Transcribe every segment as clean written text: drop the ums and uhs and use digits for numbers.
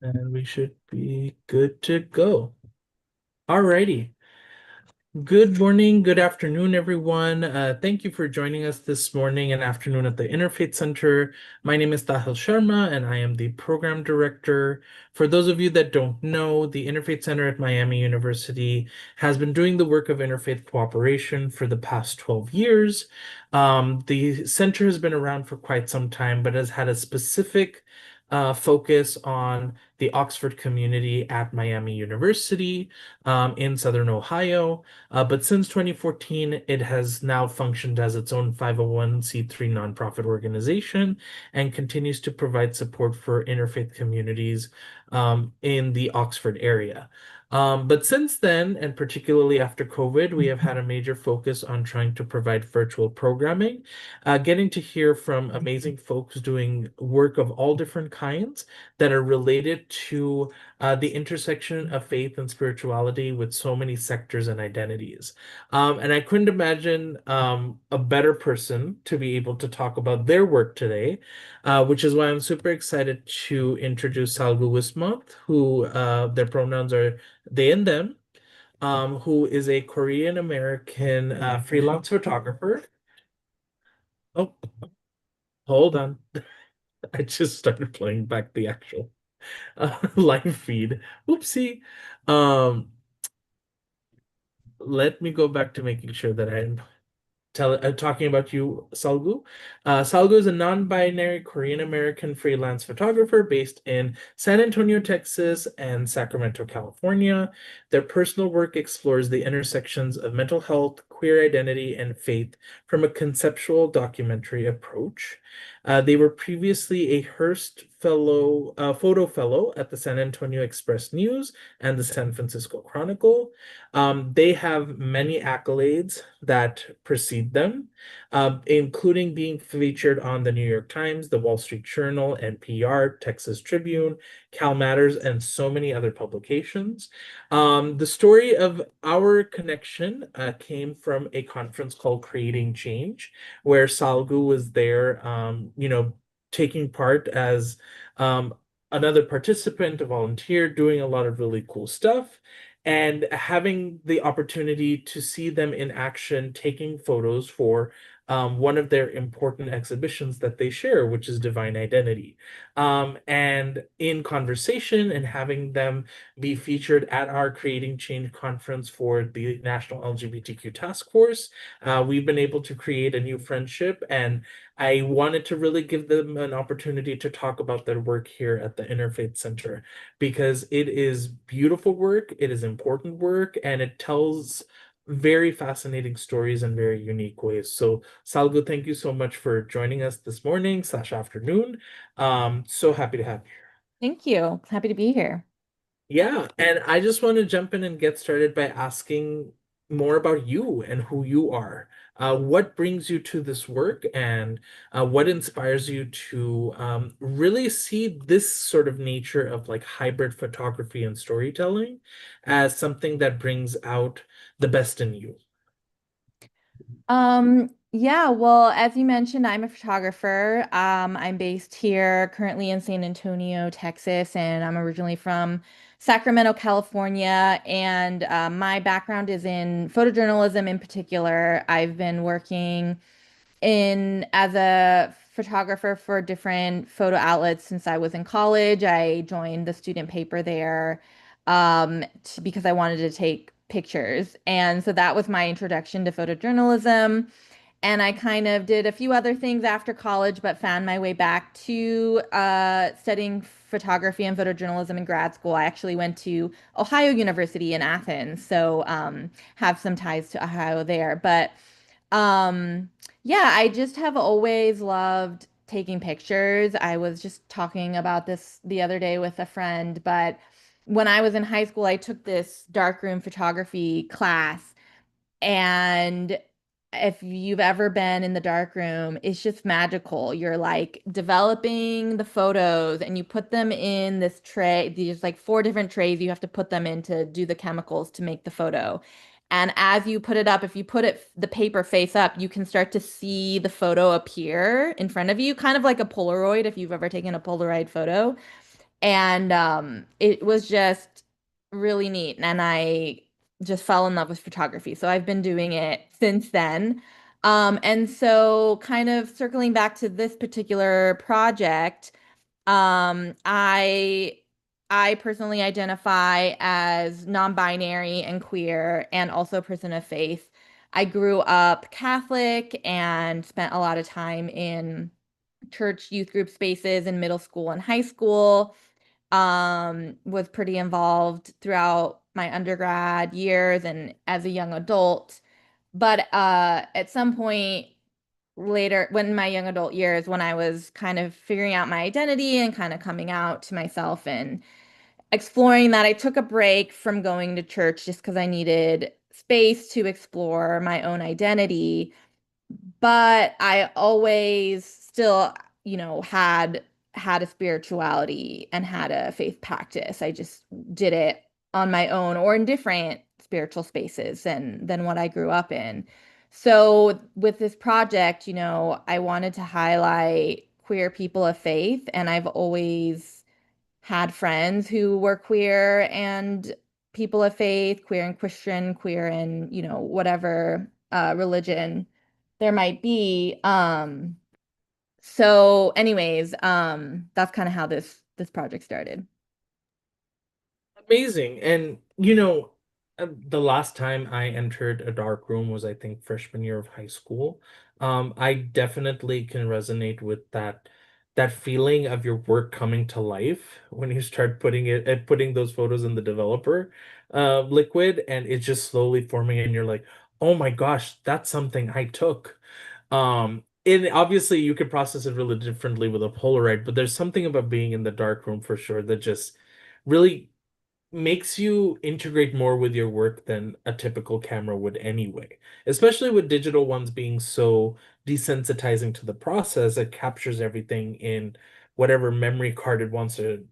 And we should be good to go. Alrighty. Good morning, good afternoon, everyone. Thank you for joining us this morning and afternoon at the Interfaith Center. My name is Tahil Sharma, and I am the program director. For those of you that don't know, the Interfaith Center at Miami University has been doing the work of interfaith cooperation for the past 12 years. The center has been around for quite some time, but has had a specific focus on the Oxford community at Miami University in Southern Ohio. But since 2014, it has now functioned as its own 501(c)(3) nonprofit organization and continues to provide support for interfaith communities in the Oxford area. But since then, and particularly after COVID, we have had a major focus on trying to provide virtual programming, getting to hear from amazing folks doing work of all different kinds that are related to the intersection of faith and spirituality with so many sectors and identities. And I couldn't imagine a better person to be able to talk about their work today, which is why I'm super excited to introduce Salgu Wissmath, who their pronouns are they and them, who is a Korean American freelance photographer. Oh, hold on. I just started playing back the actual live feed. Oopsie. Um, Let me go back to making sure that I'm talking about you, Salgu. Salgu is a non-binary Korean American freelance photographer based in San Antonio, Texas, and Sacramento, California. Their personal work explores the intersections of mental health, queer identity, and faith from a conceptual documentary approach. They were previously a Hearst Fellow, photo fellow at the San Antonio Express News and the San Francisco Chronicle. They have many accolades that precede them, including being featured on the New York Times, the Wall Street Journal, NPR, Texas Tribune, Cal Matters, and so many other publications. The story of our connection came from a conference called Creating Change, where Salgu was there, taking part as um, another participant, a volunteer, doing a lot of really cool stuff and having the opportunity to see them in action taking photos for one of their important exhibitions that they share, which is Divine Identity. And in conversation and having them be featured at our Creating Change conference for the National LGBTQ Task Force, we've been able to create a new friendship. And I wanted to really give them an opportunity to talk about their work here at the Interfaith Center because it is beautiful work, it is important work, and it tells very fascinating stories in very unique ways. So, Salgo, thank you so much for joining us this morning slash afternoon. So happy to have you. Thank you. Happy to be here. Yeah, and I just want to jump in and get started by asking more about you and who you are. What brings you to this work, and what inspires you to really see this sort of nature of like hybrid photography and storytelling as something that brings out the best in you? Yeah, well, as you mentioned, I'm a photographer. I'm based here currently in San Antonio, Texas, and I'm originally from Sacramento, California. And my background is in photojournalism in particular. I've been working in as a photographer for different photo outlets since I was in college. I joined the student paper there because I wanted to take pictures. And so that was my introduction to photojournalism. And I kind of did a few other things after college, but found my way back to studying photography and photojournalism in grad school. I actually went to Ohio University in Athens, so have some ties to Ohio there. But um, yeah, I just have always loved taking pictures. I was just talking about this the other day with a friend, but when I was in high school, I took this darkroom photography class, and if you've ever been in the dark room, it's just magical. You're like developing the photos and you put them in this tray. There's like four different trays you have to put them in to do the chemicals to make the photo. And as you put it up, if you put it the paper face up, you can start to see the photo appear in front of you, kind of like a Polaroid if you've ever taken a Polaroid photo. And it was just really neat. And I just fell in love with photography. So I've been doing it since then. And so kind of circling back to this particular project, um, I I personally identify as non-binary and queer and also a person of faith. I grew up Catholic and spent a lot of time in church youth group spaces in middle school and high school. Was pretty involved throughout my undergrad years and as a young adult. But at some point later, when my young adult years, when I was kind of figuring out my identity and kind of coming out to myself and exploring that, I took a break from going to church just because I needed space to explore my own identity. But I always still, had a spirituality and had a faith practice. I just did it on my own or in different spiritual spaces than what I grew up in. So with this project, I wanted to highlight queer people of faith, and I've always had friends who were queer and people of faith, queer and Christian, queer and, whatever religion there might be. So anyways, that's kind of how this project started. Amazing. And the last time I entered a dark room was, I think, freshman year of high school. I definitely can resonate with that feeling of your work coming to life when you start putting those photos in the developer liquid, and it's just slowly forming, and you're like, oh my gosh, that's something I took. And obviously you could process it really differently with a Polaroid, but there's something about being in the dark room for sure that just really makes you integrate more with your work than a typical camera would anyway. Especially with digital ones being so desensitizing to the process, it captures everything in whatever memory card it wants to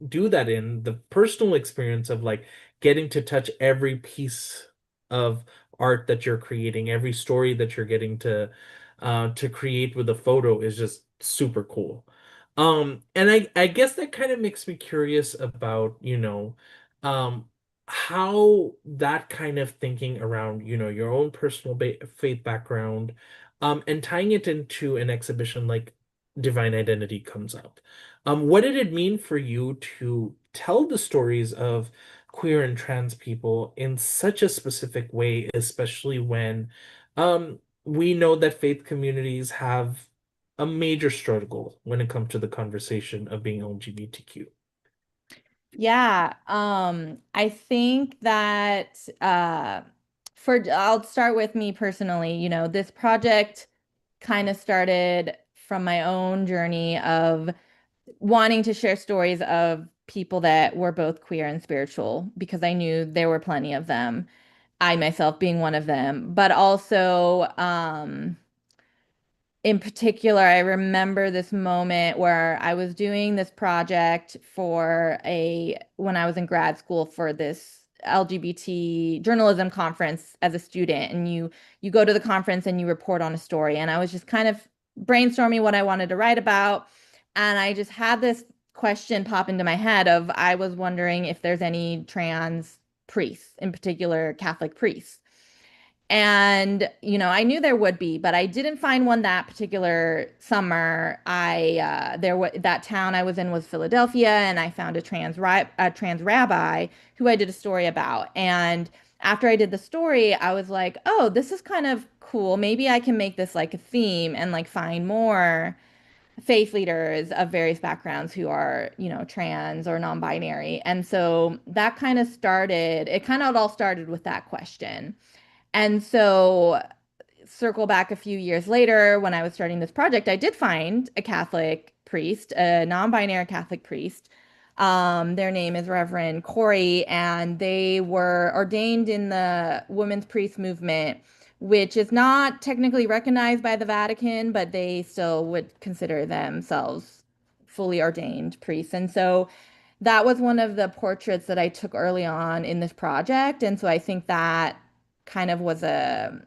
do that in. The personal experience of like getting to touch every piece of art that you're creating, every story that you're getting to create with a photo is just super cool. And I guess that kind of makes me curious about, um, how that kind of thinking around, your own personal ba faith background, and tying it into an exhibition like Divine Identity comes up. What did it mean for you to tell the stories of queer and trans people in such a specific way, especially when, we know that faith communities have a major struggle when it comes to the conversation of being LGBTQ? Yeah, I think that I'll start with me personally, this project kind of started from my own journey of wanting to share stories of people that were both queer and spiritual because I knew there were plenty of them. I myself being one of them, but also in particular, I remember this moment where I was doing this project when I was in grad school for this LGBT journalism conference as a student, and you go to the conference and you report on a story, and I was just kind of brainstorming what I wanted to write about, and I just had this question pop into my head of I was wondering if there's any trans priests, in particular Catholic priests. And, I knew there would be, but I didn't find one that particular summer. That town I was in was Philadelphia, and I found a trans rabbi who I did a story about. And after I did the story, I was like, "Oh, this is kind of cool. Maybe I can make this like a theme and like find more faith leaders of various backgrounds who are, trans or non-binary." And so it kind of all started with that question. And so, circle back a few years later, when I was starting this project, I did find a Catholic priest, a non-binary Catholic priest. Their name is Reverend Corey, and they were ordained in the women's priest movement, which is not technically recognized by the Vatican, but they still would consider themselves fully ordained priests. And so that was one of the portraits that I took early on in this project. And so I think that kind of was a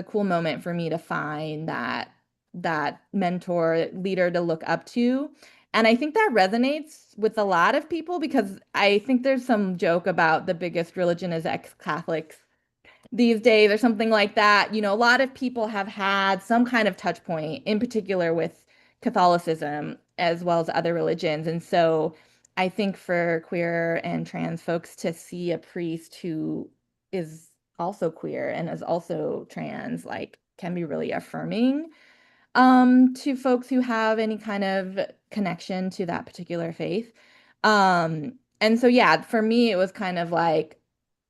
cool moment for me to find that mentor leader to look up to. And I think that resonates with a lot of people because I think there's some joke about the biggest religion is ex-Catholics these days or something like that. You know, a lot of people have had some kind of touch point, in particular with Catholicism as well as other religions. And so I think for queer and trans folks to see a priest who is also queer and is also trans, like, can be really affirming to folks who have any kind of connection to that particular faith. And so yeah, for me it was kind of like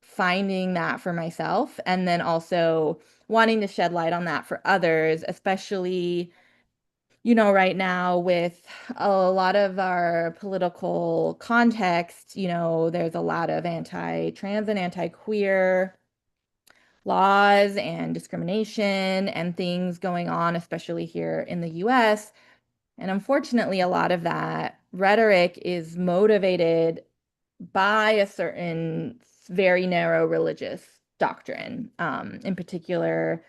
finding that for myself and then also wanting to shed light on that for others, especially, you know, right now with a lot of our political context, you know, there's a lot of anti-trans and anti-queer laws and discrimination and things going on, especially here in the US. And unfortunately, a lot of that rhetoric is motivated by a certain very narrow religious doctrine. In particular,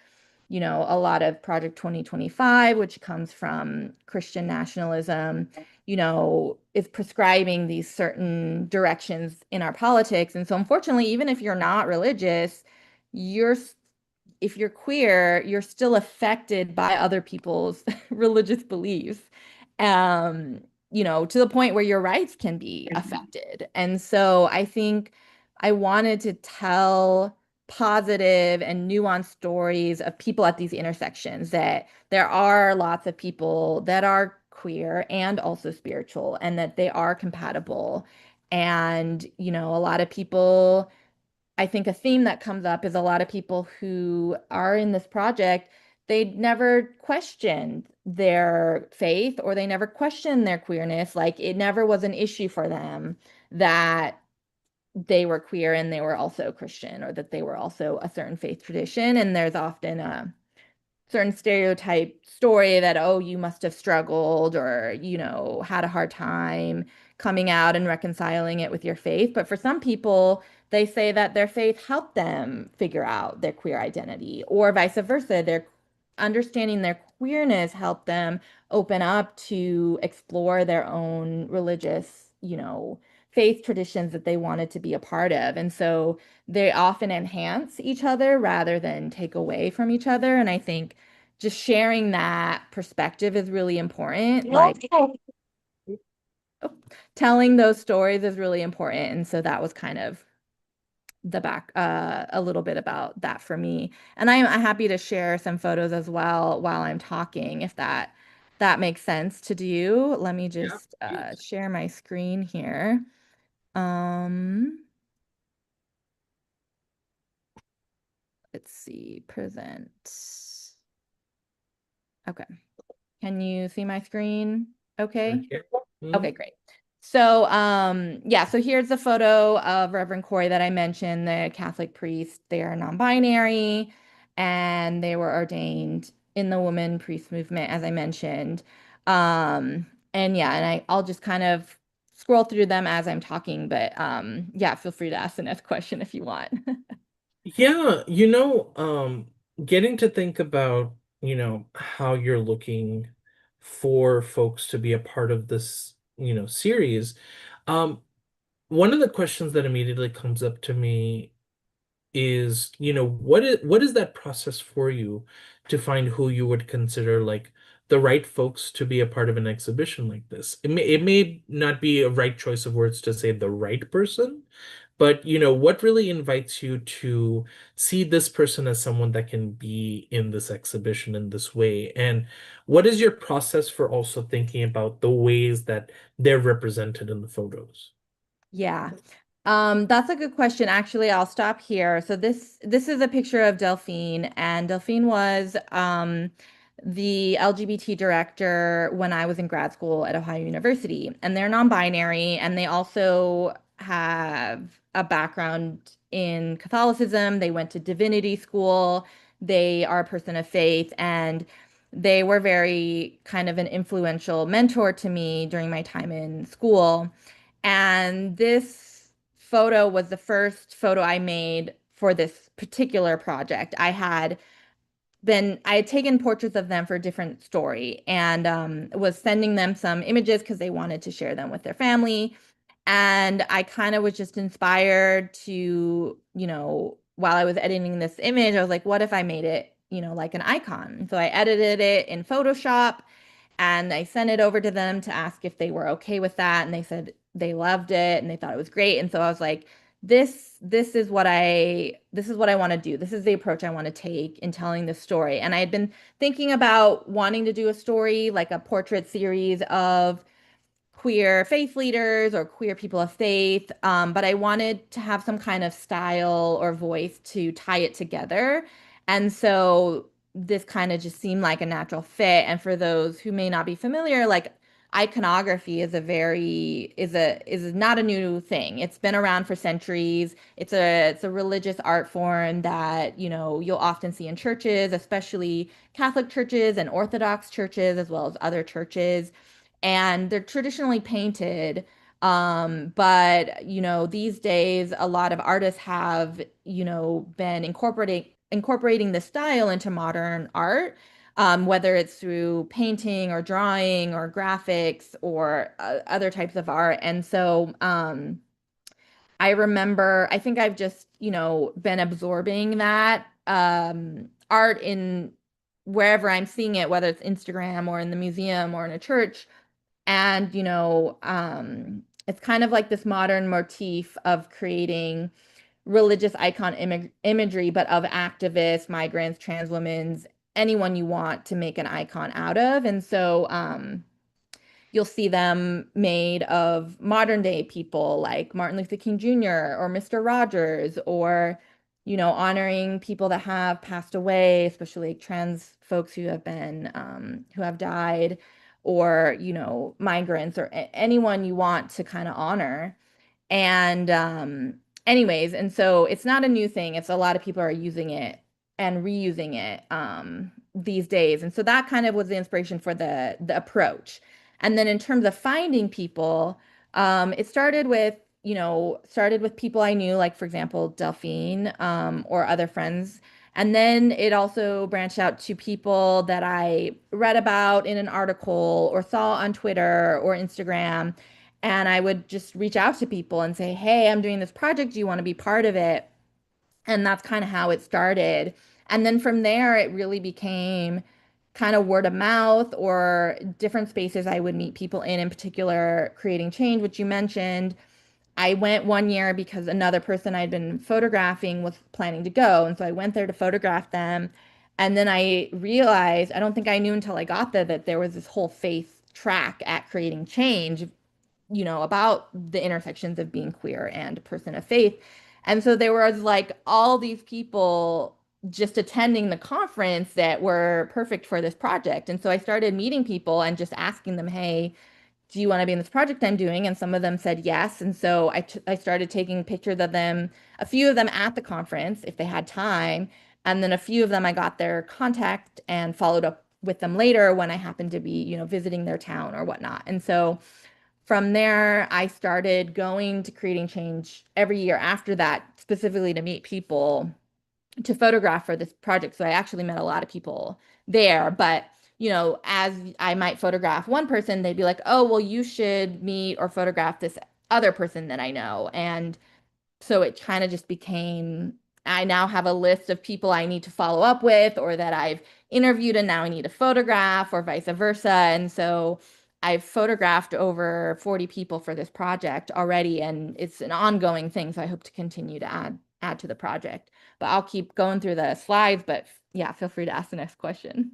you know, a lot of Project 2025, which comes from Christian nationalism, you know, is prescribing these certain directions in our politics. And so, unfortunately, even if you're not religious, you're if you're queer, you're still affected by other people's religious beliefs. Um, you know, to the point where your rights can be affected. And so I think I wanted to tell positive and nuanced stories of people at these intersections, that there are lots of people that are queer and also spiritual and that they are compatible. And, you know, a lot of people, I think a theme that comes up is a lot of people who are in this project, they never questioned their faith or they never questioned their queerness. Like it never was an issue for them that they were queer and they were also Christian or that they were also a certain faith tradition. And there's often a certain stereotype story that, oh, you must have struggled or, you know, had a hard time coming out and reconciling it with your faith. But for some people, they say that their faith helped them figure out their queer identity, or vice versa. Their understanding their queerness helped them open up to explore their own religious, you know, faith traditions that they wanted to be a part of. And so they often enhance each other rather than take away from each other. And I think just sharing that perspective is really important. Like telling those stories is really important. And so that was kind of the back a little bit about that for me. And I'm happy to share some photos as well while I'm talking if that makes sense to do. Let me Yeah, just please. share my screen here. Um, let's see, present. Okay. Can you see my screen? I Okay. can. Okay, Mhm. great. So, yeah, so here's the photo of Reverend Corey that I mentioned, the Catholic priest. They are non-binary and they were ordained in the woman priest movement, as I mentioned. And yeah, and I'll just kind of scroll through them as I'm talking, but yeah, feel free to ask the next question if you want. Yeah, getting to think about, how you're looking for folks to be a part of this, series. Um, One of the questions that immediately comes up to me is, what is that process for you to find who you would consider like the right folks to be a part of an exhibition like this? It may not be a right choice of words to say the right person, but what really invites you to see this person as someone that can be in this exhibition in this way? And what is your process for also thinking about the ways that they're represented in the photos? Yeah. That's a good question. Actually, I'll stop here. So this is a picture of Delphine, and Delphine was the LGBT director when I was in grad school at Ohio University. And they're non-binary, and they also have a background in Catholicism. They went to divinity school. They are a person of faith, and they were very kind of an influential mentor to me during my time in school. And this photo was the first photo I made for this particular project. I had I had taken portraits of them for a different story and was sending them some images because they wanted to share them with their family. And I kind of was just inspired to, while I was editing this image, I was like, what if I made it, like an icon? So I edited it in Photoshop and I sent it over to them to ask if they were okay with that. And they said they loved it and they thought it was great. And so I was like, this is what I want to do. This is the approach I want to take in telling this story. And I had been thinking about wanting to do a story, like a portrait series of queer faith leaders or queer people of faith, but I wanted to have some kind of style or voice to tie it together. And so this kind of just seemed like a natural fit. And for those who may not be familiar, like iconography is not a new thing. It's been around for centuries. It's a religious art form that, you'll often see in churches, especially Catholic churches and Orthodox churches, as well as other churches, and they're traditionally painted. But these days a lot of artists have, been incorporating the style into modern art, whether it's through painting or drawing or graphics or other types of art. And so I remember, I think I've just, been absorbing that art in wherever I'm seeing it, whether it's Instagram or in the museum or in a church. And, it's kind of like this modern motif of creating religious icon imagery, but of activists, migrants, trans women, anyone you want to make an icon out of. And so, you'll see them made of modern day people like Martin Luther King Jr. or Mr. Rogers, or, honoring people that have passed away, especially like trans folks who have been, who have died, or, migrants or anyone you want to kind of honor. And anyways, and so it's not a new thing. It's a lot of people are using it and reusing it these days. And so that kind of was the inspiration for the approach. And then in terms of finding people, it started with people I knew, like for example, Delphine, or other friends. And then it also branched out to people that I read about in an article or saw on Twitter or Instagram. And I would just reach out to people and say, hey, I'm doing this project. Do you want to be part of it? And that's kind of how it started. And then from there, it really became kind of word of mouth or different spaces I would meet people in particular, creating change, which you mentioned. I went one year because another person I'd been photographing was planning to go. And so I went there to photograph them. And then I realized, I don't think I knew until I got there, that there was this whole faith track at creating change, about the intersections of being queer and a person of faith. And so there was like all these people just attending the conference that were perfect for this project. And so I started meeting people and just asking them, hey, do you want to be in this project I'm doing? And some of them said yes. And so I started taking pictures of them, a few of them at the conference if they had time. And then a few of them I got their contact and followed up with them later when I happened to be, visiting their town or whatnot. And so from there, I started going to Creating Change every year after that, specifically to meet people to photograph for this project. So I actually met a lot of people there. But, as I might photograph one person, they'd be like, oh, well, you should meet or photograph this other person that I know. And so it kind of just became, I now have a list of people I need to follow up with or that I've interviewed and now I need to photograph or vice versa. And so I've photographed over 40 people for this project already, and it's an ongoing thing. So I hope to continue to add to the project. But I'll keep going through the slides, but yeah, feel free to ask the next question.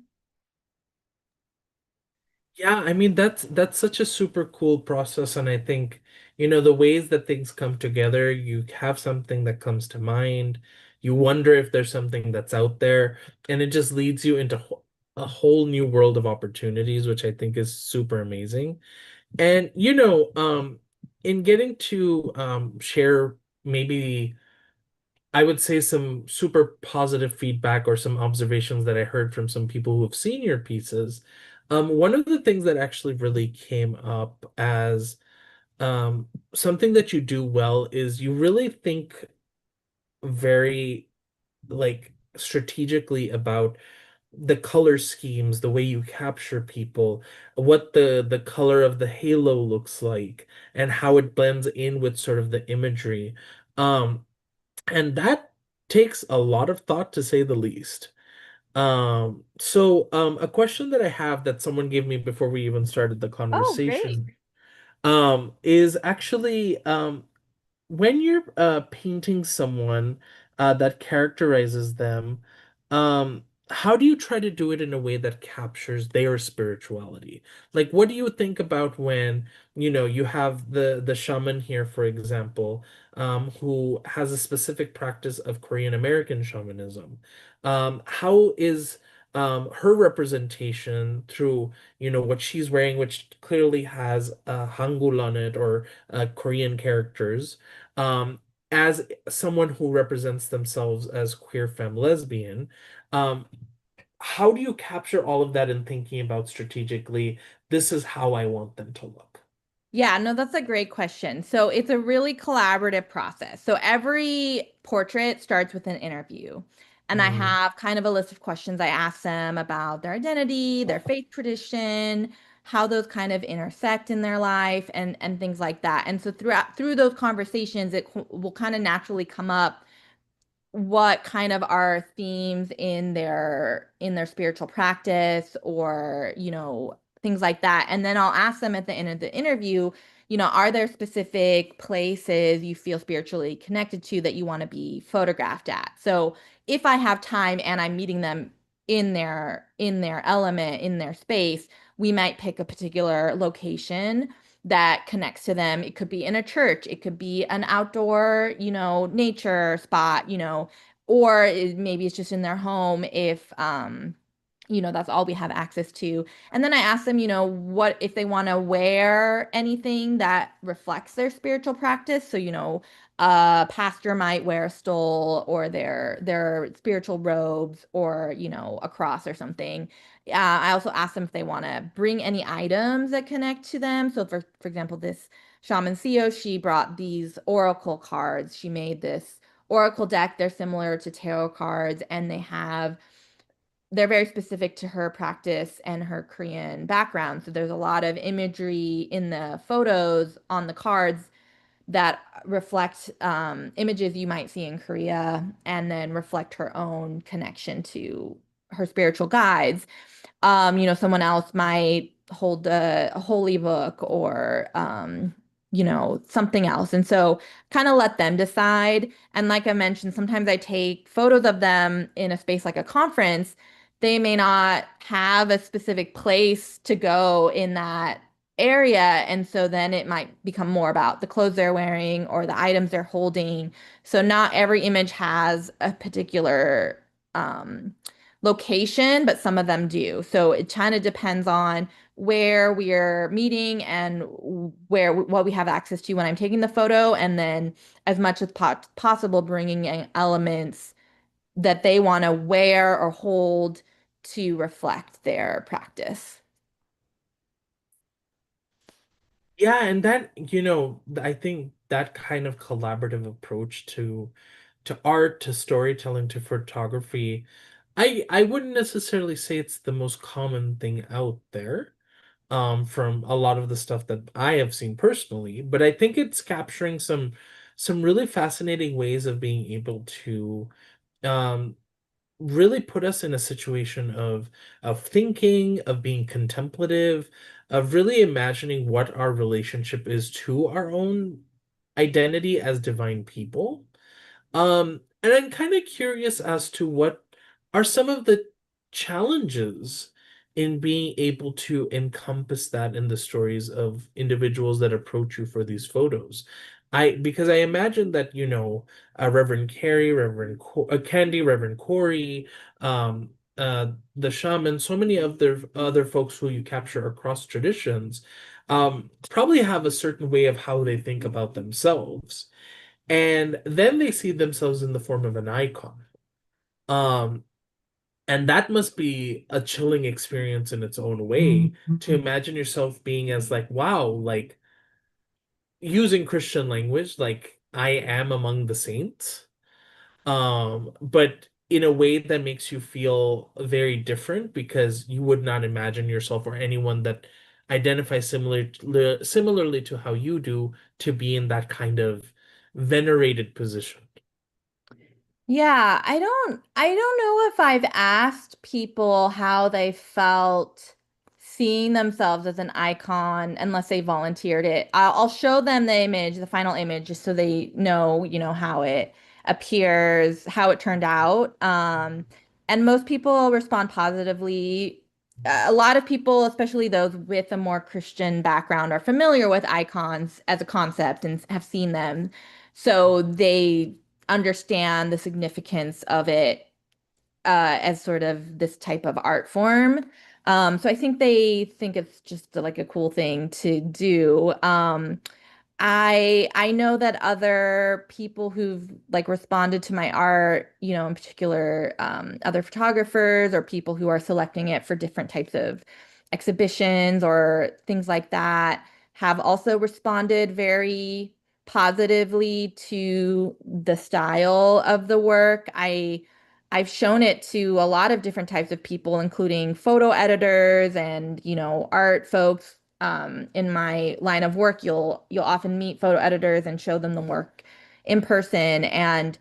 Yeah, I mean that's such a super cool process, and I think, the ways that things come together, you have something that comes to mind, you wonder if there's something that's out there, and it just leads you into a whole new world of opportunities, which I think is super amazing. And in getting to share maybe I would say some super positive feedback or some observations that I heard from some people who have seen your pieces. One of the things that actually really came up as something that you do well is you really think very like strategically about the color schemes, the way you capture people, what the color of the halo looks like, and how it blends in with sort of the imagery. Um, and that takes a lot of thought to say the least. A question that I have that someone gave me before we even started the Oh, great. conversation, is actually, when you're painting someone that characterizes them, how do you try to do it in a way that captures their spirituality? Like, what do you think about when, you have the shaman here, for example, who has a specific practice of Korean American shamanism? How is her representation through, what she's wearing, which clearly has Hangul on it, or Korean characters, um, as someone who represents themselves as queer femme lesbian, um, how do you capture all of that in thinking about strategically, this is how I want them to look? Yeah, no, that's a great question. So it's a really collaborative process. So every portrait starts with an interview. And I Mm. have kind of a list of questions I ask them about their identity, their faith tradition, how those kind of intersect in their life and things like that. And so through those conversations, will kind of naturally come up what kind of are themes in their spiritual practice, or things like that, and then I'll ask them at the end of the interview, are there specific places you feel spiritually connected to that you want to be photographed at? So if I have time and I'm meeting them in their element, in their space, we might pick a particular location that connects to them. It could be in a church, it could be an outdoor, nature spot, or maybe it's just in their home if that's all we have access to. And then I ask them, what if they want to wear anything that reflects their spiritual practice. So, a pastor might wear a stole or their spiritual robes, or, a cross or something. I also ask them if they want to bring any items that connect to them. So for example, this shaman Theo, she brought these oracle cards. She made this oracle deck. They're similar to tarot cards, and they're very specific to her practice and her Korean background. So there's a lot of imagery in the photos on the cards that reflect images you might see in Korea, and then reflect her own connection to her spiritual guides. Someone else might hold a holy book, or, something else. And so kind of let them decide. And like I mentioned, sometimes I take photos of them in a space like a conference. They may not have a specific place to go in that area. And so then it might become more about the clothes they're wearing or the items they're holding. So not every image has a particular location, but some of them do. So it kind of depends on where we are meeting and what we have access to when I'm taking the photo, and then as much as possible bringing in elements that they want to wear or hold to reflect their practice. Yeah, and that, I think that kind of collaborative approach to art, to storytelling, to photography, I wouldn't necessarily say it's the most common thing out there, from a lot of the stuff that I have seen personally, but I think it's capturing some really fascinating ways of being able to um really put us in a situation of thinking, of being contemplative, of really imagining what our relationship is to our own identity as divine people. And I'm kind of curious as to what are some of the challenges in being able to encompass that in the stories of individuals that approach you for these photos. Because I imagine that, Reverend Carrie, Candy, Reverend Corey, the shaman, so many of the other folks who you capture across traditions, probably have a certain way of how they think about themselves, and then they see themselves in the form of an icon. Um, and that must be a chilling experience in its own way, to imagine yourself being as like, wow, like using Christian language, like I am among the saints. But in a way that makes you feel very different because you would not imagine yourself or anyone that identifies similarly to how you do to be in that kind of venerated position. Yeah, I don't know if I've asked people how they felt seeing themselves as an icon unless they volunteered it. I'll show them the image, the final image, just so they know, how it appears, how it turned out. And most people respond positively. A lot of people, especially those with a more Christian background, are familiar with icons as a concept and have seen them. So they understand the significance of it as sort of this type of art form. So I think they think it's just like a cool thing to do. I know that other people who've like responded to my art, in particular, other photographers or people who are selecting it for different types of exhibitions or things like that, have also responded very positively to the style of the work. I've shown it to a lot of different types of people, including photo editors and, art folks. In my line of work, you'll often meet photo editors and show them the work in person. And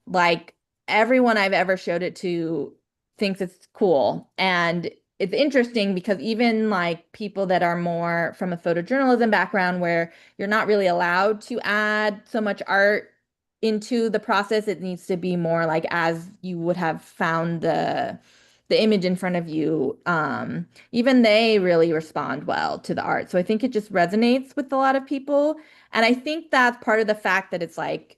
like everyone I've ever showed it to thinks it's cool. And it's interesting because even like people that are more from a photojournalism background where you're not really allowed to add so much art into the process, it needs to be more like as you would have found the image in front of you. Even they really respond well to the art. So I think it just resonates with a lot of people. And I think that's part of the fact that it's like,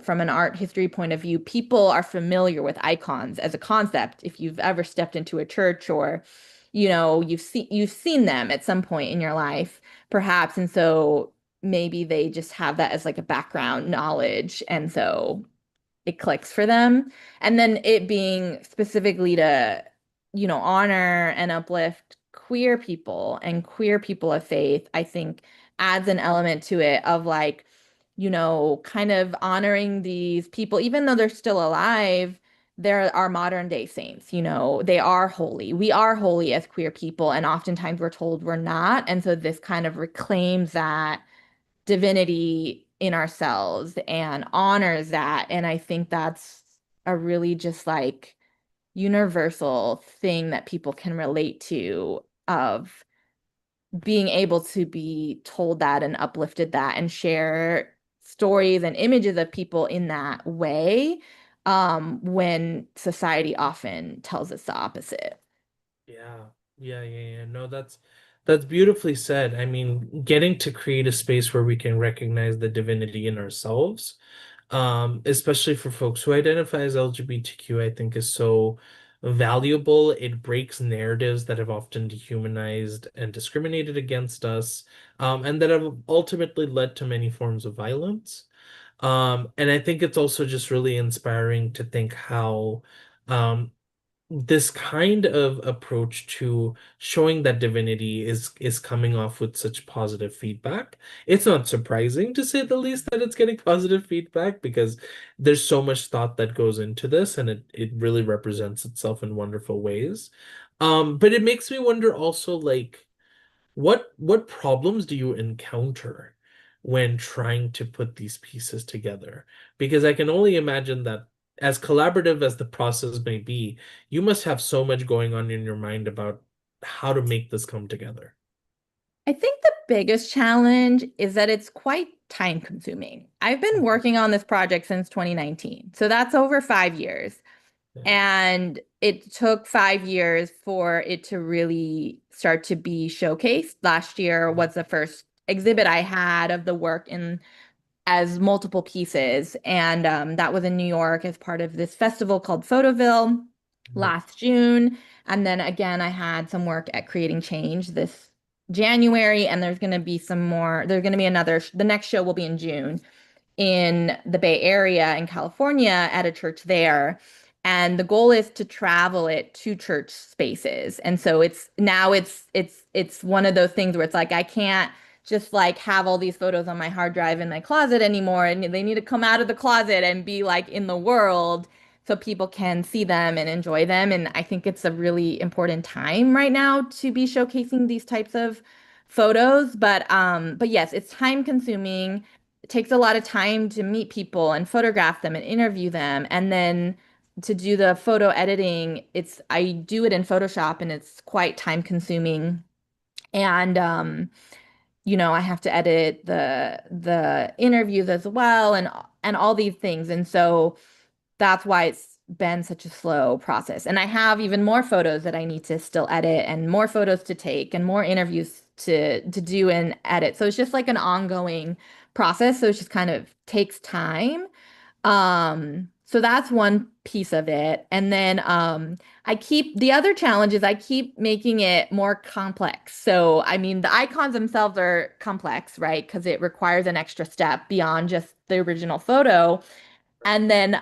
from an art history point of view, people are familiar with icons as a concept. If you've ever stepped into a church or, you've seen them at some point in your life, perhaps. And so maybe they just have that as like a background knowledge. And so it clicks for them. And then it being specifically to, honor and uplift queer people and queer people of faith, I think adds an element to it of like, kind of honoring these people, even though they're still alive, they're our modern day saints, they are holy. We are holy as queer people, and oftentimes we're told we're not. And so this kind of reclaims that divinity in ourselves and honors that. And I think that's a really just like universal thing that people can relate to of being able to be told that and uplifted that and share stories and images of people in that way when society often tells us the opposite. Yeah, yeah. No, that's beautifully said. I mean, getting to create a space where we can recognize the divinity in ourselves, especially for folks who identify as LGBTQ, I think is so valuable. It breaks narratives that have often dehumanized and discriminated against us, and that have ultimately led to many forms of violence. And I think it's also just really inspiring to think how um, this kind of approach to showing that divinity is coming off with such positive feedback. It's not surprising to say the least that it's getting positive feedback because there's so much thought that goes into this and it really represents itself in wonderful ways. But it makes me wonder also like what problems do you encounter when trying to put these pieces together? Because I can only imagine that as collaborative as the process may be, you must have so much going on in your mind about how to make this come together. I think the biggest challenge is that it's quite time consuming. I've been Mhm. working on this project since 2019, so that's over 5 years. Yeah. And it took 5 years for it to really start to be showcased. Last year was the first exhibit I had of the work in as multiple pieces. And that was in New York as part of this festival called Photoville Right. last June. And then again, I had some work at Creating Change this January. And there's going to be some more, there's going to be another, the next show will be in June in the Bay Area in California at a church there. And the goal is to travel it to church spaces. And so it's one of those things where it's like I can't just like have all these photos on my hard drive in my closet anymore. And they need to come out of the closet and be like in the world. so people can see them and enjoy them. And I think it's a really important time right now to be showcasing these types of photos. But yes, it's time consuming. It takes a lot of time to meet people and photograph them and interview them. And then to do the photo editing, I do it in Photoshop and it's quite time consuming. And I have to edit the interviews as well and all these things. And so that's why it's been such a slow process. And I have even more photos that I need to still edit and more photos to take and more interviews to do and edit. So it's just like an ongoing process. So it just kind of takes time. So that's one piece of it. And then the other challenge is I keep making it more complex. So I mean the icons themselves are complex, right? Because it requires an extra step beyond just the original photo. And then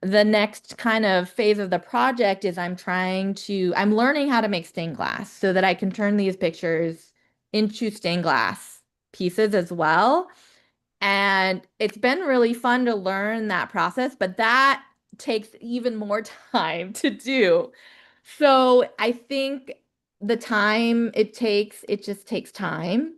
the next kind of phase of the project is I'm learning how to make stained glass so that I can turn these pictures into stained glass pieces as well. And it's been really fun to learn that process, but that takes even more time to do. So I think the time it just takes time.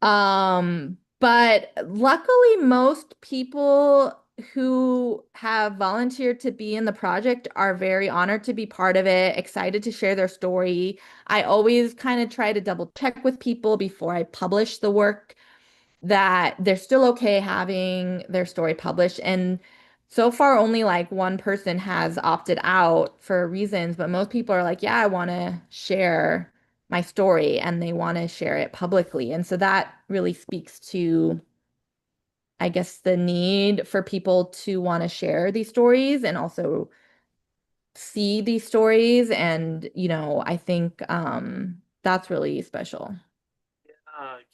But luckily, most people who have volunteered to be in the project are very honored to be part of it, excited to share their story. I always kind of try to double check with people before I publish the work that they're still okay having their story published. And so far, only like one person has opted out for reasons, but most people are like, yeah, I want to share my story and they want to share it publicly. And so that really speaks to, I guess, the need for people to want to share these stories and also see these stories. And, I think that's really special.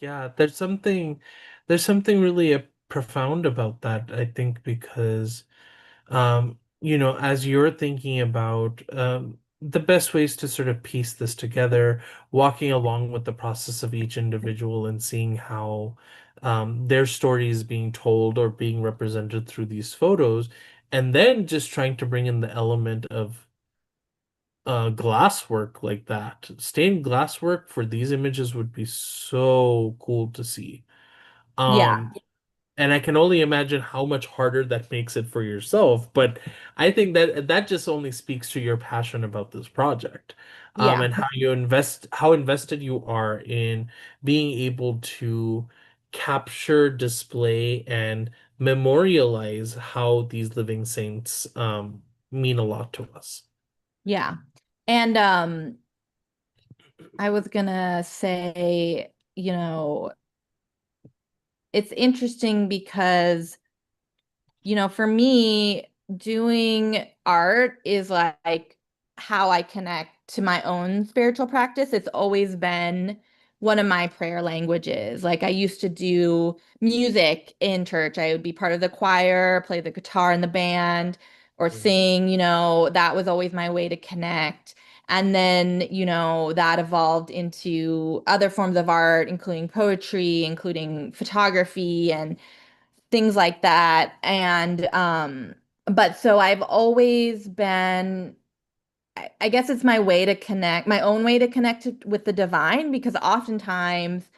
Yeah, there's something really profound about that, I think, because as you're thinking about the best ways to sort of piece this together, walking along with the process of each individual and seeing how their story is being told or being represented through these photos, and then just trying to bring in the element of glass work like that. Stained glass work for these images would be so cool to see. Yeah. Um, and I can only imagine how much harder that makes it for yourself. But I think that just only speaks to your passion about this project, Yeah. and how invested you are in being able to capture, display, and memorialize how these living saints mean a lot to us. Yeah. And I was gonna say, it's interesting because, for me, doing art is like how I connect to my own spiritual practice. It's always been one of my prayer languages. Like I used to do music in church. I would be part of the choir, play the guitar in the band, or sing, that was always my way to connect. And then, that evolved into other forms of art, including poetry, including photography and things like that. And but so I've always been I guess it's my way to connect, my own way to connect with the divine because oftentimes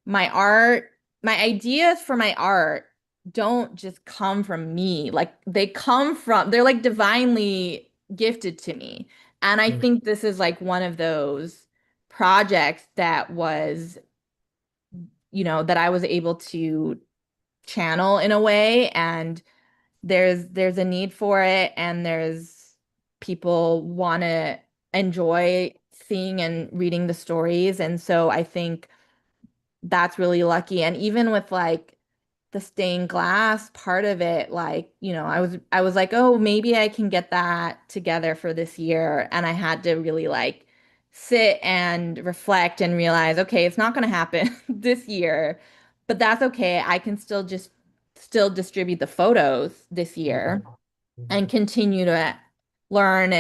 my art, my ideas for my art don't just come from me. Like they're like divinely gifted to me. And I Mhm. think this is like one of those projects that was, that I was able to channel in a way and there's a need for it and there's people want to enjoy seeing and reading the stories and so I think that's really lucky and even with like the stained glass part of it like I was like oh maybe I can get that together for this year and I had to really like sit and reflect and realize okay it's not going to happen this year but that's okay I can still distribute the photos this year Mhm. and Mhm. continue to learn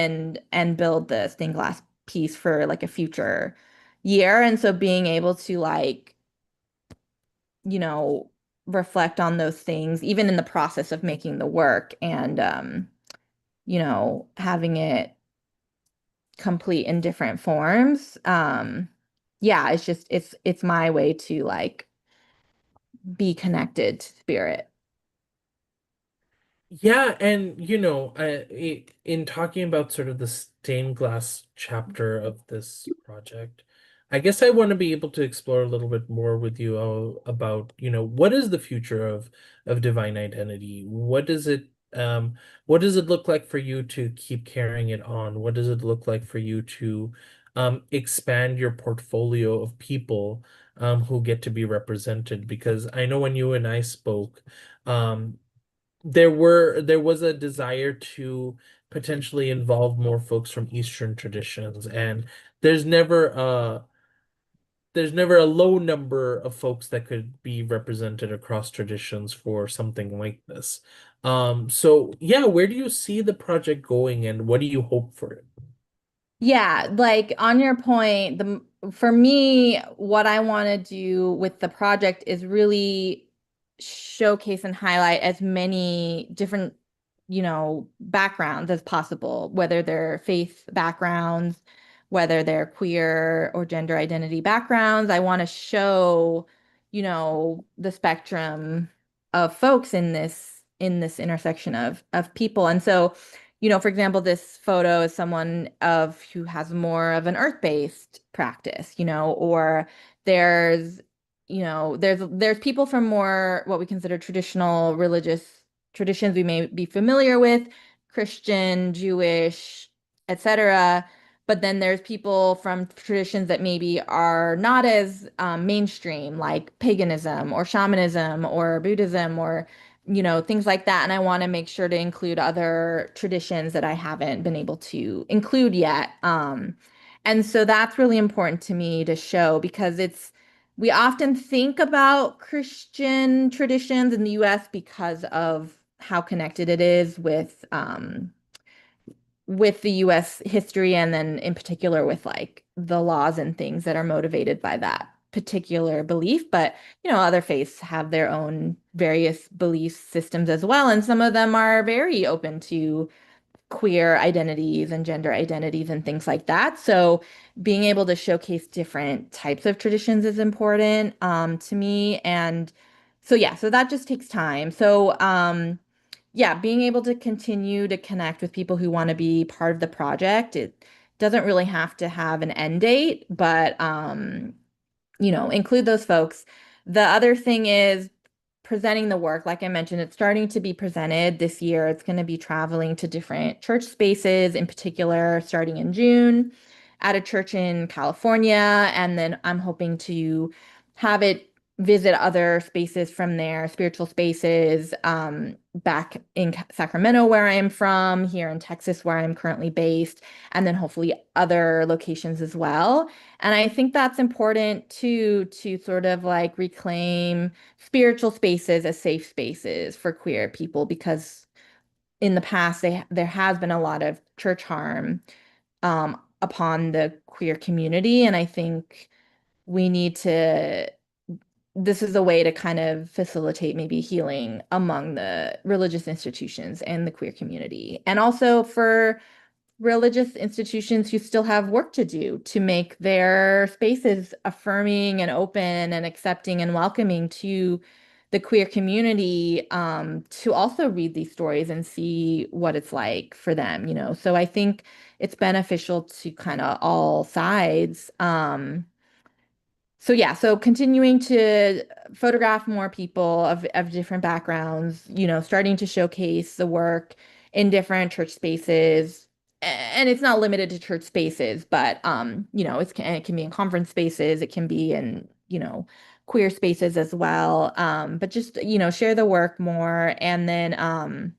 and build the stained glass piece for like a future year and so being able to like you know, reflect on those things, even in the process of making the work. And having it complete in different forms. Yeah, it's just it's my way to like be connected to spirit. Yeah, and in talking about sort of the stained glass chapter of this project, I guess I want to be able to explore a little bit more with you about, what is the future of divine identity? What does it look like for you to keep carrying it on? What does it look like for you to expand your portfolio of people who get to be represented? Because I know when you and I spoke, there was a desire to potentially involve more folks from Eastern traditions, and there's never a there's never a low number of folks that could be represented across traditions for something like this. So yeah, where do you see the project going, and what do you hope for it? Yeah, like on your point, the for me, what I want to do with the project is really showcase and highlight as many different, backgrounds as possible, whether they're faith backgrounds, whether they're queer or gender identity backgrounds. I want to show, the spectrum of folks in this intersection of people. And so for example, this photo is someone of who has more of an earth-based practice, or there's, there's people from more what we consider traditional religious traditions we may be familiar with, Christian, Jewish, etc. But then there's people from traditions that maybe are not as mainstream, like paganism or shamanism or Buddhism or things like that. And I want to make sure to include other traditions that I haven't been able to include yet. And so that's really important to me to show because we often think about Christian traditions in the US because of how connected it is with the US history and then in particular with like the laws and things that are motivated by that particular belief. But, other faiths have their own various belief systems as well. And some of them are very open to queer identities and gender identities and things like that. So being able to showcase different types of traditions is important to me. And so yeah, so that just takes time. So yeah, being able to continue to connect with people who want to be part of the project. It doesn't really have to have an end date, but include those folks. The other thing is presenting the work. Like I mentioned, it's starting to be presented this year. It's going to be traveling to different church spaces, in particular, starting in June at a church in California. And then I'm hoping to have it visit other spaces from there, spiritual spaces, back in Sacramento, where I'm from, here in Texas, where I'm currently based, and then hopefully other locations as well. And I think that's important too, to sort of like reclaim spiritual spaces as safe spaces for queer people because in the past there has been a lot of church harm upon the queer community. And I think we need to this is a way to kind of facilitate maybe healing among the religious institutions and the queer community. And also for religious institutions who still have work to do to make their spaces affirming and open and accepting and welcoming to the queer community, to also read these stories and see what it's like for them. So I think it's beneficial to kind of all sides. So yeah, so continuing to photograph more people of different backgrounds, starting to showcase the work in different church spaces. And it's not limited to church spaces, but it can be in conference spaces, it can be in, queer spaces as well. But just, share the work more and then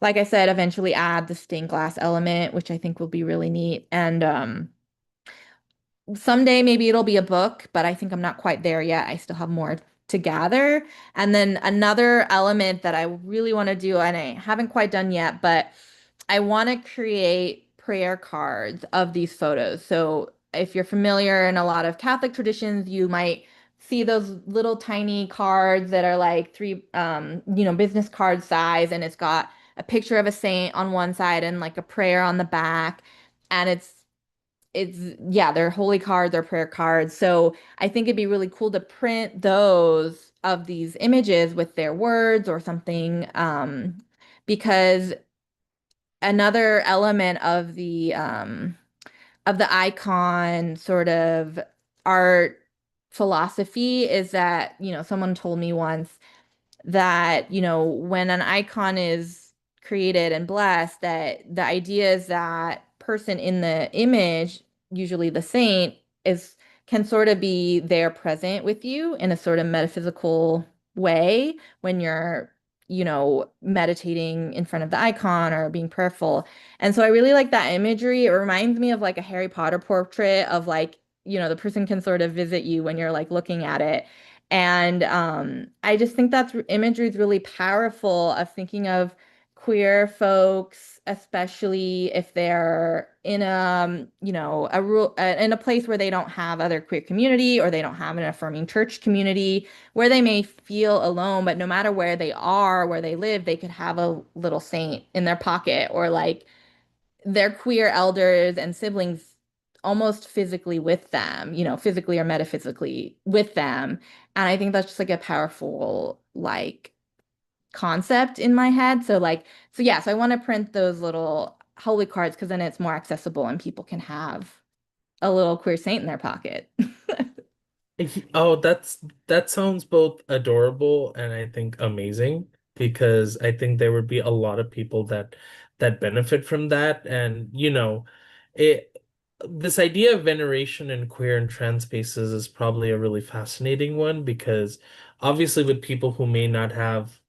like I said, eventually add the stained glass element, which I think will be really neat. And someday maybe it'll be a book, but I think I'm not quite there yet. I still have more to gather. And then another element that I really want to do, and I haven't quite done yet, but I want to create prayer cards of these photos. So if you're familiar in a lot of Catholic traditions, you might see those little tiny cards that are like three, business card size, and it's got a picture of a saint on one side and like a prayer on the back. And it's yeah, they're holy cards or prayer cards. So I think it'd be really cool to print those of these images with their words or something. Because another element of the icon sort of art philosophy is that, someone told me once that, when an icon is created and blessed, that the idea is that person in the image, usually the saint, is can sort of be there present with you in a sort of metaphysical way when you're, meditating in front of the icon or being prayerful. And so I really like that imagery. It reminds me of like a Harry Potter portrait of like, the person can sort of visit you when you're like looking at it. And I just think that imagery is really powerful of thinking of queer folks, especially if they're in in a place where they don't have other queer community or they don't have an affirming church community where they may feel alone, but no matter where they are, where they live, they could have a little saint in their pocket or like their queer elders and siblings almost physically with them, physically or metaphysically with them. And I think that's just like a powerful like concept in my head. So yeah, so I want to print those little holy cards because then it's more accessible and people can have a little queer saint in their pocket. Oh, that sounds both adorable and I think amazing because I think there would be a lot of people that benefit from that. And it this idea of veneration in queer and trans spaces is probably a really fascinating one because obviously with people who may not have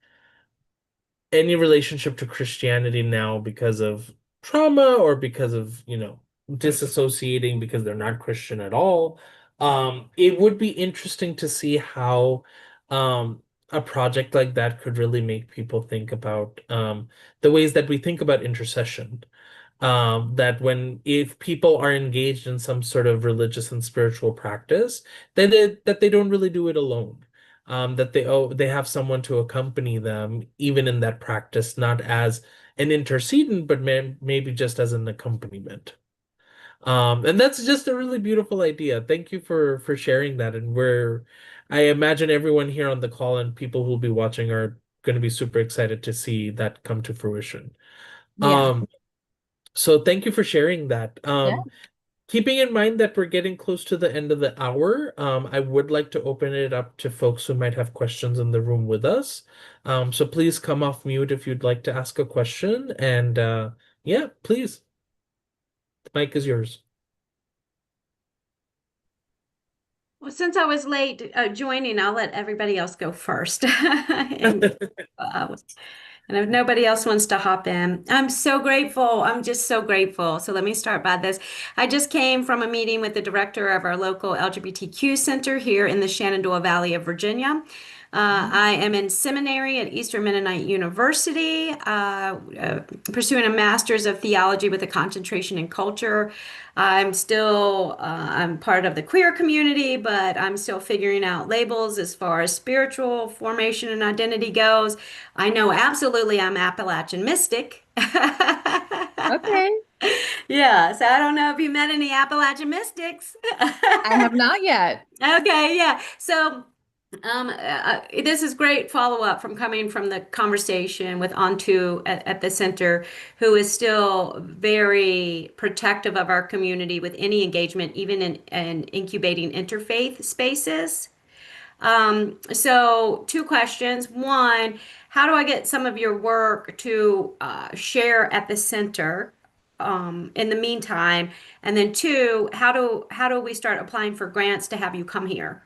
any relationship to Christianity now because of trauma or because of, disassociating because they're not Christian at all. It would be interesting to see how a project like that could really make people think about the ways that we think about intercession. That when if people are engaged in some sort of religious and spiritual practice, that they don't really do it alone. That they have someone to accompany them even in that practice, not as an intercedent, but maybe just as an accompaniment. And that's just a really beautiful idea. Thank you for sharing that. And I imagine everyone here on the call and people who'll be watching are going to be super excited to see that come to fruition. Yeah. Um, so thank you for sharing that. Yeah. Keeping in mind that we're getting close to the end of the hour, I would like to open it up to folks who might have questions in the room with us. So please come off mute if you'd like to ask a question. And yeah, please, the mic is yours. Well, since I was late joining, I'll let everybody else go first. Uh, and if nobody else wants to hop in, I'm so grateful. I'm just so grateful. So let me start by this. I just came from a meeting with the director of our local LGBTQ center here in the Shenandoah Valley of Virginia. I am in seminary at Eastern Mennonite University, pursuing a master's of theology with a concentration in culture. I'm part of the queer community, but I'm still figuring out labels as far as spiritual formation and identity goes. I know absolutely I'm Appalachian Mystic. Okay. Yeah, so I don't know if you met any Appalachian Mystics. I have not yet. Okay, yeah. So this is great follow-up from coming from the conversation with Antu at the center, who is still very protective of our community with any engagement, even in incubating interfaith spaces. So two questions. One, how do I get some of your work to share at the center in the meantime? And then two, how do we start applying for grants to have you come here?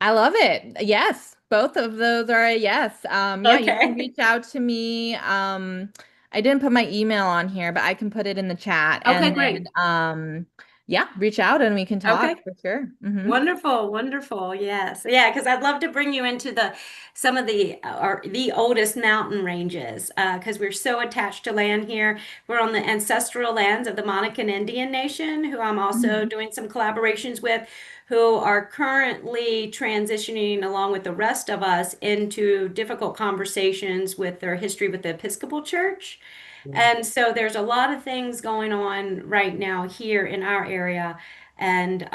I love it. Yes, both of those are a yes. Yeah, you can Okay. reach out to me. I didn't put my email on here, but I can put it in the chat. Okay, And then great. Yeah, reach out and we can Okay. talk for sure. Wonderful, wonderful. Yes. Yeah, because I'd love to bring you into the some of the or the oldest mountain ranges because we're so attached to land here. We're on the ancestral lands of the Monacan Indian Nation, who I'm also Mhm. doing some collaborations with, who are currently transitioning along with the rest of us into difficult conversations with their history with the Episcopal Church. And so there's a lot of things going on right now here in our area. And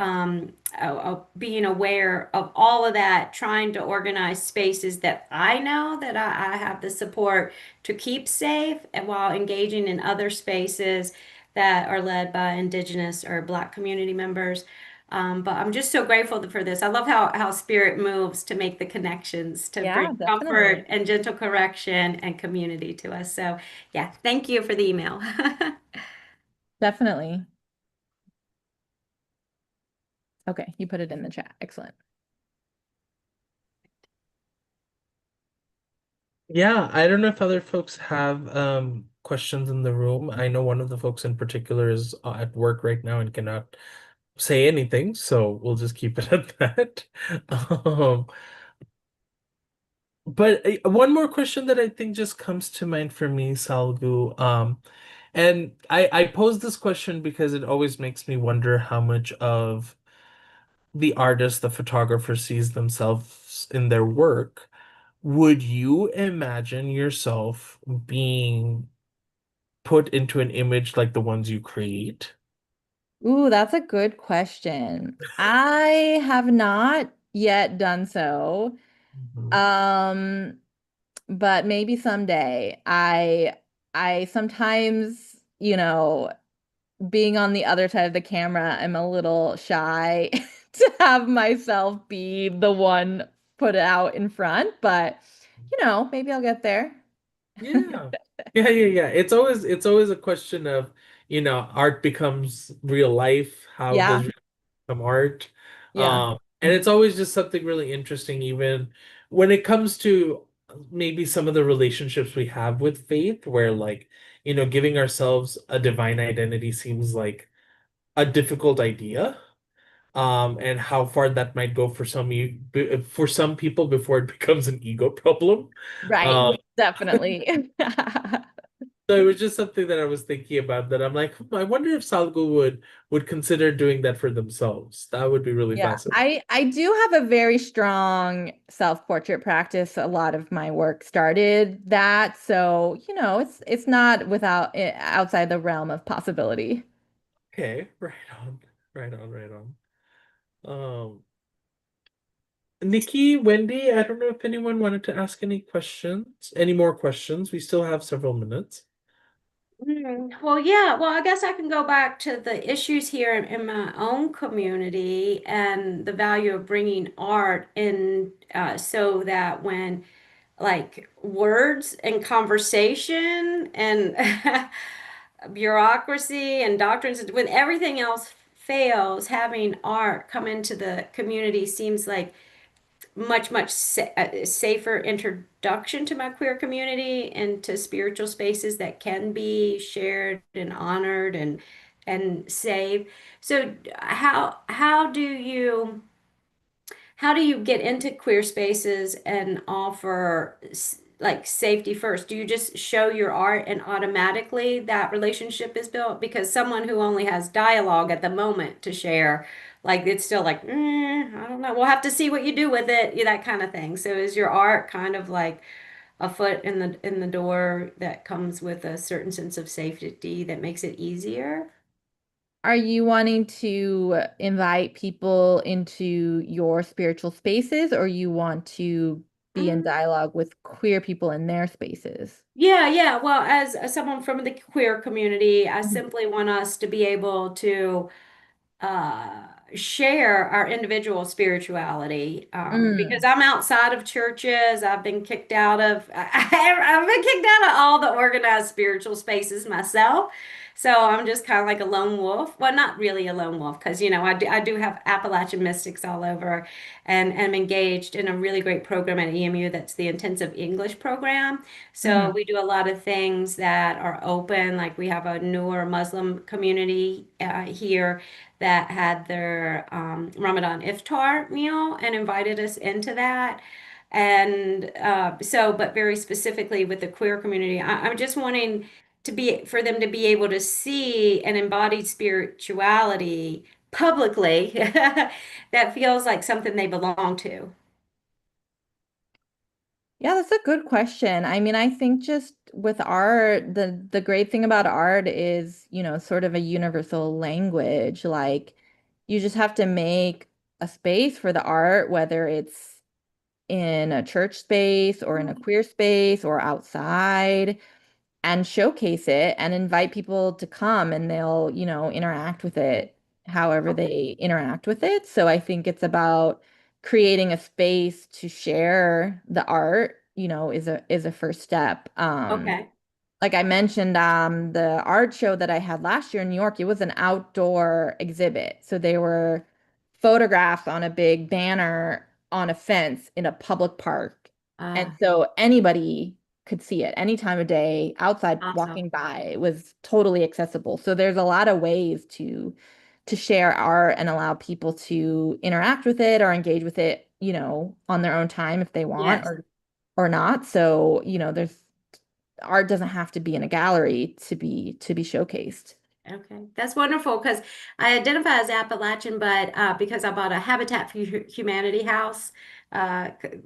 being aware of all of that, trying to organize spaces that I know that I have the support to keep safe and while engaging in other spaces that are led by Indigenous or Black community members. But I'm just so grateful for this. I love how spirit moves to make the connections, to Yeah, bring comfort definitely. and gentle correction and community to us. So, yeah, thank you for the email. Definitely. Okay, you put it in the chat. Excellent. Yeah, I don't know if other folks have questions in the room. I know one of the folks in particular is at work right now and cannot say anything, so we'll just keep it at that. Um, but one more question that I think just comes to mind for me, Salgu. And I pose this question because it always makes me wonder how much of the artist, the photographer sees themselves in their work. Would you imagine yourself being put into an image like the ones you create? Ooh, that's a good question. I have not yet done so. Mhm. Um, but maybe someday. I sometimes, being on the other side of the camera, I'm a little shy to have myself be the one put out in front, but maybe I'll get there. Yeah. Yeah. It's always a question of, art becomes real life. How Yeah, does real become art? yeah. And it's always just something really interesting, even when it comes to maybe some of the relationships we have with faith, where like, giving ourselves a divine identity seems like a difficult idea. And how far that might go for for some people before it becomes an ego problem. Right. Um, Definitely. so it was just something that I was thinking about that I'm like, I wonder if Salgu would consider doing that for themselves. That would be really Yeah, fascinating. I do have a very strong self-portrait practice. A lot of my work started that, so it's not without outside the realm of possibility. Okay, right on, right on, right on. Nikki, Wendy, I don't know if anyone wanted to ask any more questions. We still have several minutes. Well, yeah. Well, I guess I can go back to the issues here in my own community and the value of bringing art in, so that when like words and conversation and bureaucracy and doctrines, when everything else fails, having art come into the community seems like much safer introduction to my queer community and to spiritual spaces that can be shared and honored and saved. So how do you get into queer spaces and offer like safety first? Do you just show your art and automatically that relationship is built? Because someone who only has dialogue at the moment to share, like it's still like, I don't know. We'll have to see what you do with it, that kind of thing. So is your art kind of like a foot in the door that comes with a certain sense of safety that makes it easier? Are you wanting to invite people into your spiritual spaces, or you want to be in dialogue with queer people in their spaces? Yeah, yeah. Well, as someone from the queer community, I Mhm. simply want us to be able to share our individual spirituality, because Mm. I'm outside of churches. I've been kicked out of I've been kicked out of all the organized spiritual spaces myself. So I'm just kind of like a lone wolf. Well, not really a lone wolf because, I do have Appalachian mystics all over and am engaged in a really great program at EMU that's the intensive English program. So Mhm. we do a lot of things that are open. Like we have a newer Muslim community here that had their Ramadan iftar meal and invited us into that. And but very specifically with the queer community, I'm just wanting for them to be able to see an embodied spirituality publicly that feels like something they belong to. Yeah, that's a good question. I mean, I think just with art, the great thing about art is, sort of a universal language. Like you just have to make a space for the art, whether it's in a church space or in a queer space or outside, and showcase it and invite people to come and they'll, interact with it however Okay. they interact with it. So I think it's about creating a space to share the art, is a first step. Okay. Like I mentioned, the art show that I had last year in New York, it was an outdoor exhibit. So they were photographs on a big banner on a fence in a public park. And Uh, so anybody could see it any time of day outside awesome. walking by. It was totally accessible. So there's a lot of ways to share art and allow people to interact with it or engage with it, on their own time if they want Yes. or not. So, there's art doesn't have to be in a gallery to be showcased. Okay, that's wonderful because I identify as Appalachian, but because I bought a Habitat for Humanity house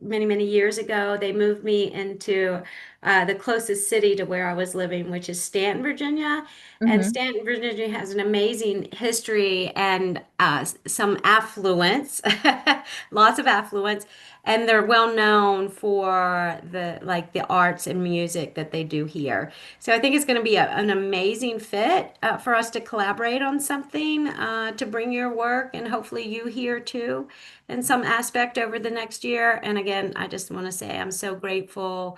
many, many years ago, they moved me into the closest city to where I was living, which is Stanton, Virginia. And Hmm. Stanton, Virginia has an amazing history and some affluence, lots of affluence, and they're well known for the arts and music that they do here. So I think it's going to be an amazing fit for us to collaborate on something to bring your work and hopefully you here too in some aspect over the next year. And again, I just want to say I'm so grateful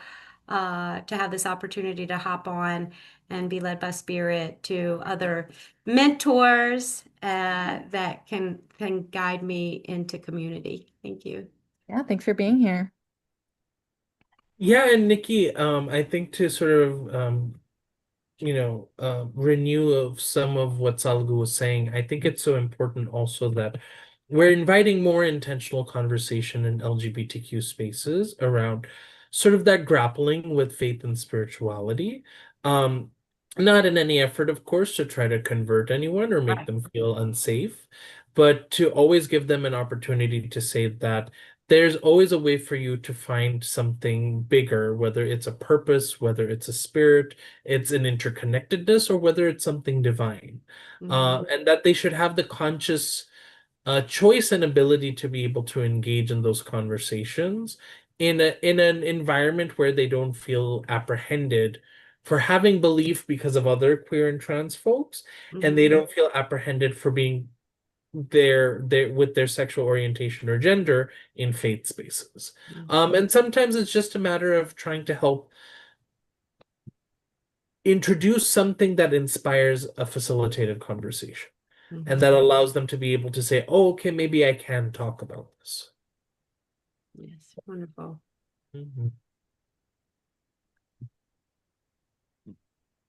to have this opportunity to hop on and be led by spirit to other mentors that can guide me into community. Thank you. Yeah, thanks for being here. Yeah, and Nikki, I think to sort of renew of some of what Salgu was saying, I think it's so important also that we're inviting more intentional conversation in LGBTQ spaces around sort of that grappling with faith and spirituality. Um, Not in any effort, of course, to try to convert anyone or make Right. them feel unsafe, but to always give them an opportunity to say that there's always a way for you to find something bigger, whether it's a purpose, whether it's a spirit, it's an interconnectedness, or whether it's something divine. Mhm. And that they should have the conscious choice and ability to be able to engage in those conversations in an environment where they don't feel apprehended for having belief because of other queer and trans folks, and they Mhm. don't feel apprehended for being their with their sexual orientation or gender in faith spaces. Mhm. And sometimes it's just a matter of trying to help introduce something that inspires a facilitated conversation and Mhm. that allows them to be able to say, oh, okay, maybe I can talk about this. Yes, wonderful. Mhm.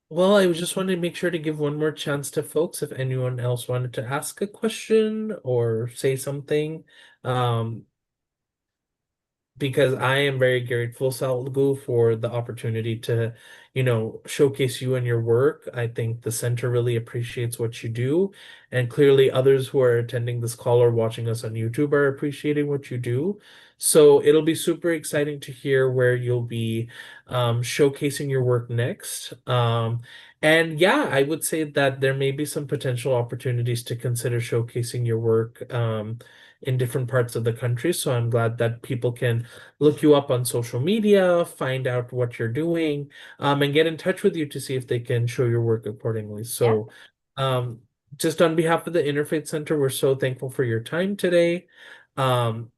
Well, I just wanted to make sure to give one more chance to folks if anyone else wanted to ask a question or say something. Um, because I am very grateful, Salgu, for the opportunity to, showcase you and your work. I think the center really appreciates what you do, and clearly others who are attending this call or watching us on YouTube are appreciating what you do. So it'll be super exciting to hear where you'll be showcasing your work next. And yeah, I would say that there may be some potential opportunities to consider showcasing your work in different parts of the country. So I'm glad that people can look you up on social media, find out what you're doing, and get in touch with you to see if they can show your work accordingly. Yeah. So, um, just on behalf of the Interfaith Center, we're so thankful for your time today. Um,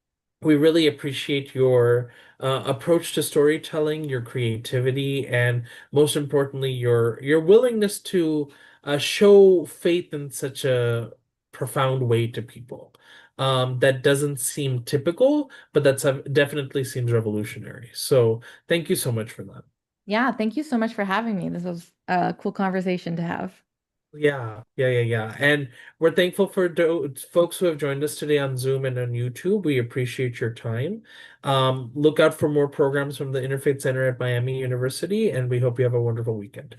we really appreciate your approach to storytelling, your creativity, and most importantly, your willingness to show faith in such a profound way to people. That doesn't seem typical, but that's definitely seems revolutionary. So thank you so much for that. Yeah, thank you so much for having me. This was a cool conversation to have. Yeah. And we're thankful for folks who have joined us today on Zoom and on YouTube. We appreciate your time. Look out for more programs from the Interfaith Center at Miami University, and we hope you have a wonderful weekend.